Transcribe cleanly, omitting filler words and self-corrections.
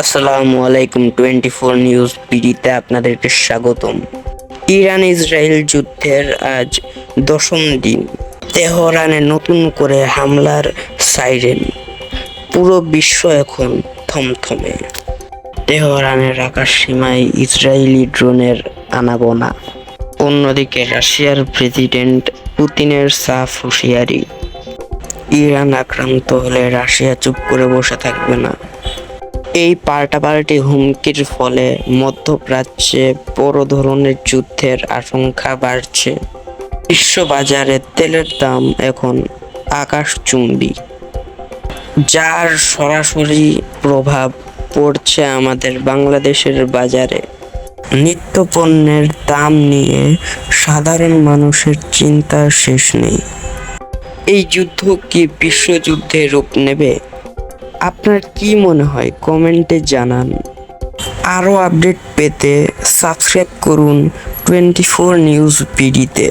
আসসালামু আলাইকুম 24 নিউজ পিডিতে আপনাদেরকে স্বাগতম। ইরান ইসরায়েল যুদ্ধের আজ দশম দিন। তেহরানে নতুন করে হামলার সাইরেন। পুরো বিশ্ব এখন থমথমে। তেহরানের আকাশ সীমায় ইসরায়েলি ড্রোনের আনাগোনা। অন্যদিকে রাশিয়ার প্রেসিডেন্ট পুতিনের সাফ হুঁশিয়ারি, ইরান আক্রান্ত হলে রাশিয়া চুপ করে বসে থাকবে না। এই পাল্টাপাল্টি হুমকির ফলে মধ্যপ্রাচ্যে বড় ধরনের যুদ্ধের আশঙ্কা বাড়ছে। বিশ্ববাজারে তেলের দাম এখন আকাশচুম্বী, যার সরাসরি প্রভাব পড়ছে আমাদের বাংলাদেশের বাজারে। নিত্যপণ্যের দাম নিয়ে সাধারণ মানুষের চিন্তার শেষ নেই। এই যুদ্ধ কি বিশ্বযুদ্ধে রূপ নেবে? আপনার কি মনে হয় কমেন্টে জানান। আরও আপডেট পেতে সাবস্ক্রাইব করুন 24 নিউজ পিডিতে।